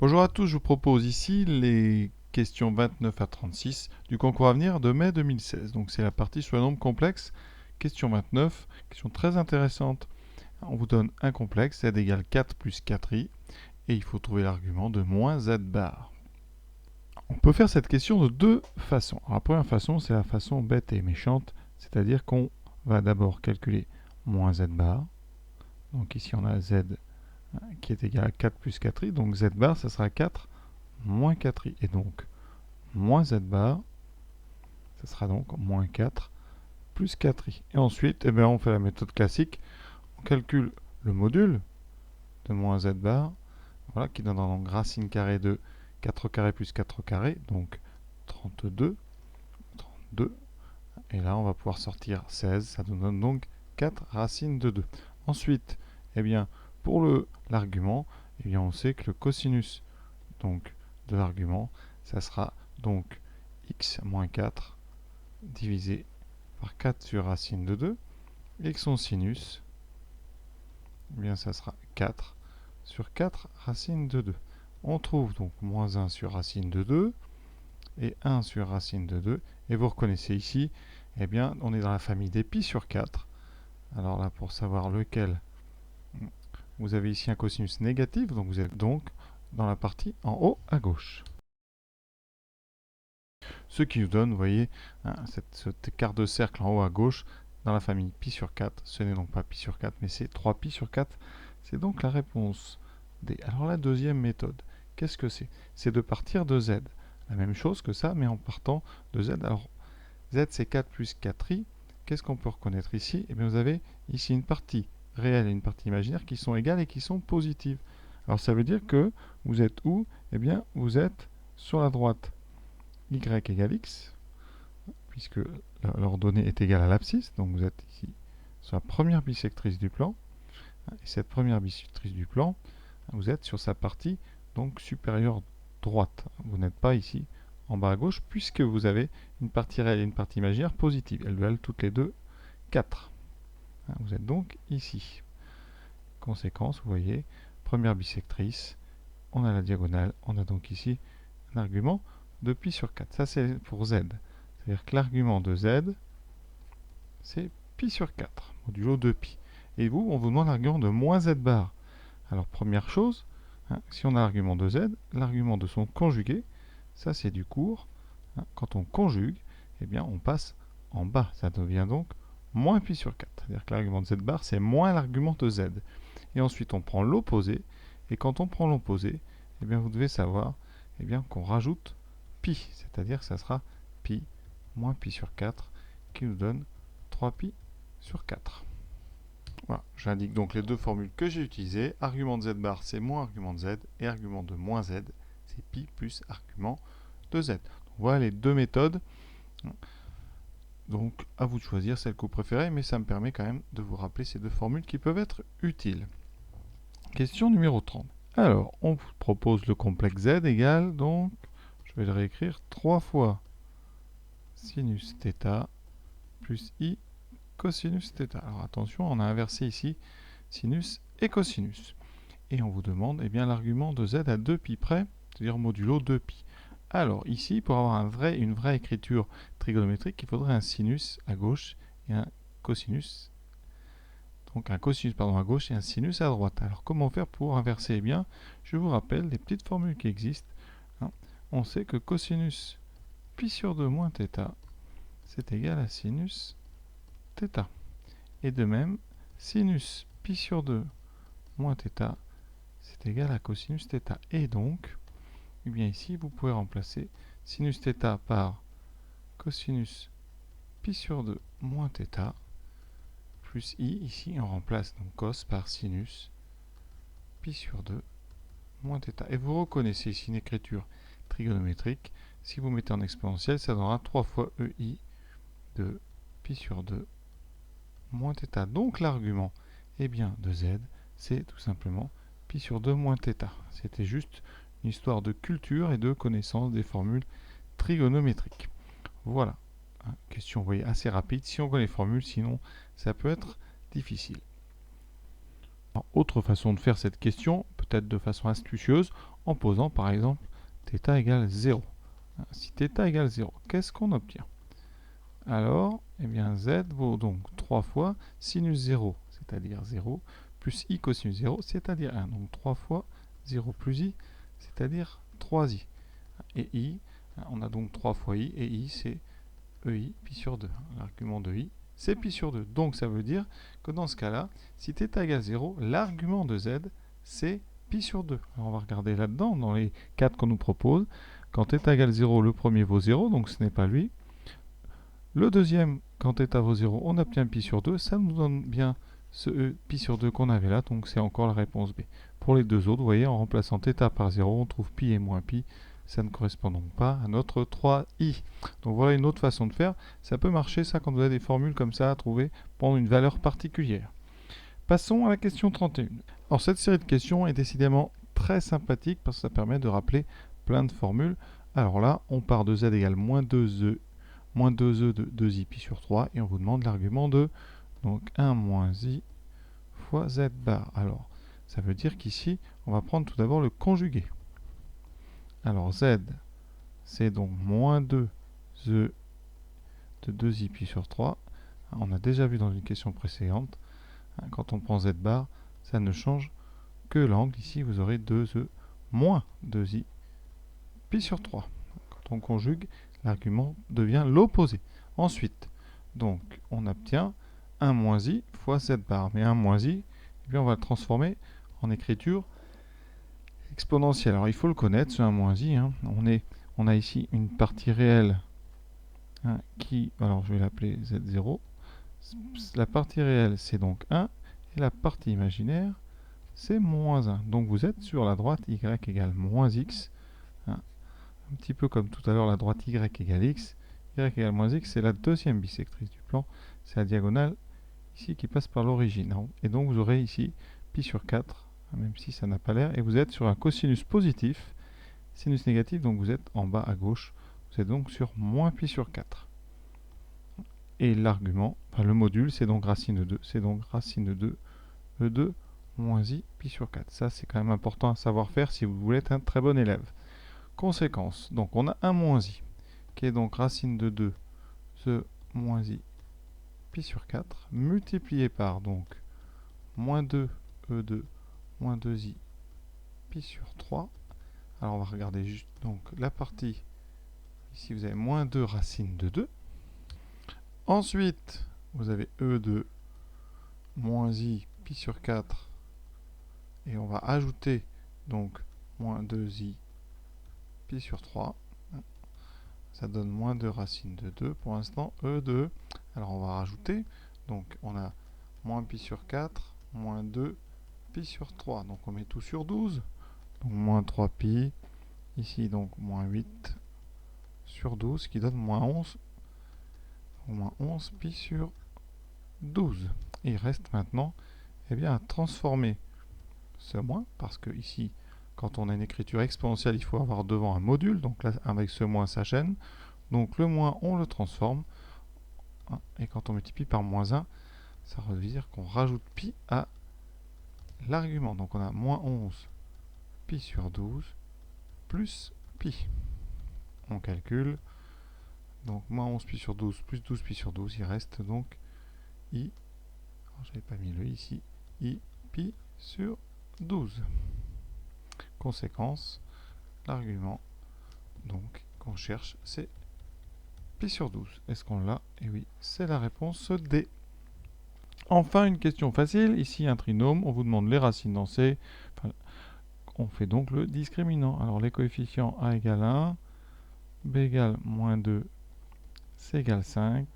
Bonjour à tous, je vous propose ici les questions 29 à 36 du concours à venir de mai 2016. Donc c'est la partie sur les nombres complexes. Question 29, question très intéressante. On vous donne un complexe, z égale 4 plus 4i, et il faut trouver l'argument de moins z bar. On peut faire cette question de deux façons. Alors, la première façon, c'est la façon bête et méchante, c'est-à-dire qu'on va d'abord calculer moins z bar. Donc ici on a z qui est égal à 4 plus 4i, donc z bar ça sera 4 moins 4i, et donc moins z bar, ça sera donc moins 4 plus 4i. Et ensuite, eh bien, on fait la méthode classique, on calcule le module de moins z bar, voilà, qui donne donc racine carrée de 4 carré plus 4 carré, donc 32, 32, et là on va pouvoir sortir 16, ça nous donne donc 4 racines de 2. Ensuite, eh bien, pour l'argument, eh bien, on sait que le cosinus donc, de l'argument, ça sera donc x moins 4 divisé par 4 sur racine de 2, et que son sinus, eh bien, ça sera 4 sur 4 racine de 2. On trouve donc moins 1 sur racine de 2 et 1 sur racine de 2. Et vous reconnaissez ici, eh bien, on est dans la famille des pi sur 4. Alors là, pour savoir lequel, vous avez ici un cosinus négatif, donc vous êtes donc dans la partie en haut à gauche. Ce qui nous donne, vous voyez, hein, cet écart de cercle en haut à gauche dans la famille pi sur 4. Ce n'est donc pas pi sur 4, mais c'est 3 pi sur 4. C'est donc la réponse D. Alors la deuxième méthode, qu'est-ce que c'est? C'est de partir de z. La même chose que ça, mais en partant de z. Alors z c'est 4 plus 4i. Qu'est-ce qu'on peut reconnaître ici? Eh bien vous avez ici une partie réelle et une partie imaginaire qui sont égales et qui sont positives. Alors ça veut dire que vous êtes où? Eh bien vous êtes sur la droite. Y égale x, puisque l'ordonnée est égale à l'abscisse, donc vous êtes ici sur la première bisectrice du plan, et cette première bisectrice du plan, vous êtes sur sa partie donc supérieure droite. Vous n'êtes pas ici en bas à gauche, puisque vous avez une partie réelle et une partie imaginaire positive. Elles valent toutes les deux 4. Vous êtes donc ici. Conséquence, vous voyez, première bisectrice, on a la diagonale, on a donc ici un argument de pi sur 4. Ça, c'est pour z. C'est-à-dire que l'argument de z, c'est pi sur 4, modulo 2pi. Et vous, on vous demande l'argument de moins z bar. Alors, première chose, hein, si on a l'argument de z, l'argument de son conjugué, ça c'est du cours. Hein, quand on conjugue, eh bien, on passe en bas. Ça devient donc moins pi sur 4. C'est-à-dire que l'argument de z bar, c'est moins l'argument de z. Et ensuite, on prend l'opposé. Et quand on prend l'opposé, eh bien, vous devez savoir eh bien, qu'on rajoute pi, c'est-à-dire que ça sera pi moins pi sur 4 qui nous donne 3pi sur 4. Voilà, j'indique donc les deux formules que j'ai utilisées. Argument de z bar, c'est moins argument de z, et argument de moins z, c'est pi plus argument de z. Donc, voilà les deux méthodes. Donc, à vous de choisir celle que vous préférez, mais ça me permet quand même de vous rappeler ces deux formules qui peuvent être utiles. Question numéro 30. Alors, on vous propose le complexe z égale, donc, je vais le réécrire 3 fois sinus θ plus i cosinus θ. Alors attention, on a inversé ici sinus et cosinus. Et on vous demande eh bien l'argument de z à 2pi près, c'est-à-dire modulo 2pi. Alors ici, pour avoir une vraie écriture trigonométrique, il faudrait un sinus à gauche et un cosinus. Donc un cosinus à gauche et un sinus à droite. Alors comment faire pour inverser? Eh bien, je vous rappelle les petites formules qui existent. Hein. On sait que cosinus pi sur 2 moins θ, c'est égal à sinus θ. Et de même, sinus pi sur 2 moins θ, c'est égal à cosinus θ. Et donc, eh bien ici, vous pouvez remplacer sinus θ par cosinus pi sur 2 moins θ, plus i. Ici, on remplace donc cos par sinus pi sur 2 moins θ. Et vous reconnaissez ici une écriture trigonométrique. Si vous mettez en exponentielle, ça donnera 3 fois ei de pi sur 2 moins θ. Donc l'argument eh bien, de z, c'est tout simplement pi sur 2 moins θ. C'était juste une histoire de culture et de connaissance des formules trigonométriques. Voilà. Question, vous voyez, assez rapide. Si on connaît les formules, sinon, ça peut être difficile. Alors, autre façon de faire cette question, peut-être de façon astucieuse, en posant par exemple θ égale 0. Si θ égale 0, qu'est-ce qu'on obtient? Alors, eh bien, z vaut donc 3 fois sinus 0, c'est-à-dire 0, plus i cosinus 0, c'est-à-dire 1. Donc 3 fois 0 plus i, c'est-à-dire 3i. Et i, on a donc 3 fois i, et i c'est ei pi sur 2. L'argument de i, c'est pi sur 2. Donc ça veut dire que dans ce cas-là, si θ égale 0, l'argument de z, c'est pi sur 2. Alors on va regarder là-dedans, dans les 4 qu'on nous propose. Quand θ égale 0, le premier vaut 0, donc ce n'est pas lui. Le deuxième, quand θ vaut 0, on obtient pi sur 2. Ça nous donne bien ce e pi sur 2 qu'on avait là, donc c'est encore la réponse B. Pour les deux autres, vous voyez, en remplaçant θ par 0, on trouve pi et moins pi. Ça ne correspond donc pas à notre 3i. Donc voilà une autre façon de faire. Ça peut marcher, ça, quand vous avez des formules comme ça à trouver pour une valeur particulière. Passons à la question 31. Alors cette série de questions est décidément très sympathique parce que ça permet de rappeler plein de formules. Alors là, on part de z égale moins 2e de 2i pi sur 3 et on vous demande l'argument de donc 1 moins i fois z bar. Alors, ça veut dire qu'ici, on va prendre tout d'abord le conjugué. Alors z, c'est donc moins 2e de 2i pi sur 3. On a déjà vu dans une question précédente, quand on prend z bar, ça ne change que l'angle. Ici, vous aurez 2e moins 2i pi sur 3. Quand on conjugue, l'argument devient l'opposé. Ensuite, donc, on obtient 1 moins i fois z bar. Mais 1 moins i, eh bien, on va le transformer en écriture exponentielle. Alors, il faut le connaître, ce 1 moins i. On a ici une partie réelle qui... Alors, je vais l'appeler z0. La partie réelle, c'est donc 1. Et la partie imaginaire, c'est moins 1. Donc, vous êtes sur la droite y égale moins x. Un petit peu comme tout à l'heure, la droite y égale x. Y égale moins x, c'est la deuxième bisectrice du plan. C'est la diagonale ici qui passe par l'origine. Et donc vous aurez ici pi sur 4, même si ça n'a pas l'air. Et vous êtes sur un cosinus positif, sinus négatif, donc vous êtes en bas à gauche. Vous êtes donc sur moins pi sur 4. Et l'argument, enfin le module, c'est donc racine de 2. C'est donc racine de 2, E2 moins i pi sur 4. Ça, c'est quand même important à savoir faire si vous voulez être un très bon élève. Conséquence, donc on a 1 moins i, qui est donc racine de 2, ce moins i pi sur 4, multiplié par donc moins 2 E2 moins 2i pi sur 3. Alors on va regarder juste donc la partie, ici vous avez moins 2 racine de 2. Ensuite, vous avez E2 moins i pi sur 4, et on va ajouter donc moins 2i pi sur 3. Ça donne moins 2 racine de 2. Pour l'instant, E2. Alors on va rajouter. Donc on a moins pi sur 4, moins 2 pi sur 3. Donc on met tout sur 12. Donc moins 3 pi. Ici donc moins 8 sur 12 qui donne moins 11. Moins 11 pi sur 12. Et il reste maintenant à transformer ce moins. Parce que ici, quand on a une écriture exponentielle, il faut avoir devant un module. Donc là, avec ce moins, ça gêne. Donc le moins, on le transforme. Et quand on multiplie par moins 1, ça veut dire qu'on rajoute pi à l'argument. Donc on a moins 11 pi sur 12 plus pi. On calcule. Donc moins 11 pi sur 12 plus 12 pi sur 12, il reste donc i. J'avais pas mis le i ici. I pi sur 12. Conséquence, l'argument donc qu'on cherche, c'est pi sur 12. Est-ce qu'on l'a? Et oui, c'est la réponse D. Enfin, une question facile. Ici, un trinôme. On vous demande les racines dans C. Enfin, on fait donc le discriminant. Alors, les coefficients A égale 1, B égale moins 2, C égale 5,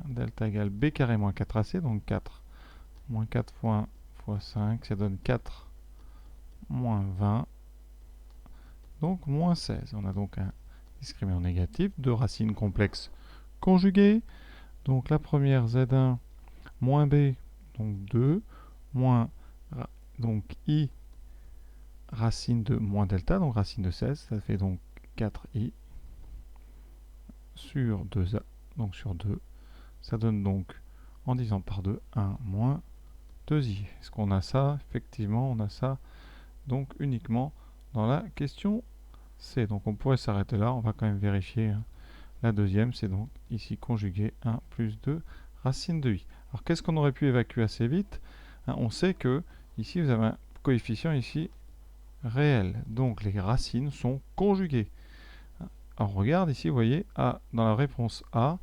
delta égale B carré moins 4AC, donc 4 moins 4 fois 1 fois 5, ça donne 4 moins 20, donc moins 16. On a donc un discriminant négatif, deux racines complexes conjuguées. Donc la première, Z1 moins B, donc 2, moins donc I racine de moins delta, donc racine de 16, ça fait donc 4i sur 2a, donc sur 2. Ça donne donc, en divisant par 2, 1 moins 2i. Est-ce qu'on a ça? Effectivement, on a ça donc uniquement dans la question C. Donc on pourrait s'arrêter là, on va quand même vérifier. Hein. La deuxième, c'est donc ici conjugué 1 plus 2 racine de i. Alors qu'est-ce qu'on aurait pu évacuer assez vite? Hein, on sait que ici vous avez un coefficient ici réel, donc les racines sont conjuguées. Alors on regarde ici, vous voyez, A, dans la réponse A,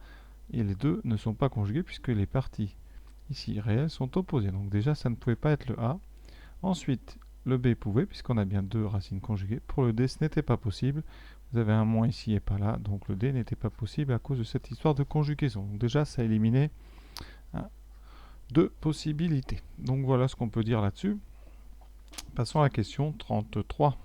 et les deux ne sont pas conjugués puisque les parties ici réelles sont opposées. Donc déjà ça ne pouvait pas être le A. Ensuite, le B pouvait, puisqu'on a bien deux racines conjuguées. Pour le D, ce n'était pas possible. Vous avez un moins ici et pas là, donc le D n'était pas possible à cause de cette histoire de conjugaison. Donc déjà, ça a éliminé deux possibilités. Donc voilà ce qu'on peut dire là-dessus. Passons à la question 33.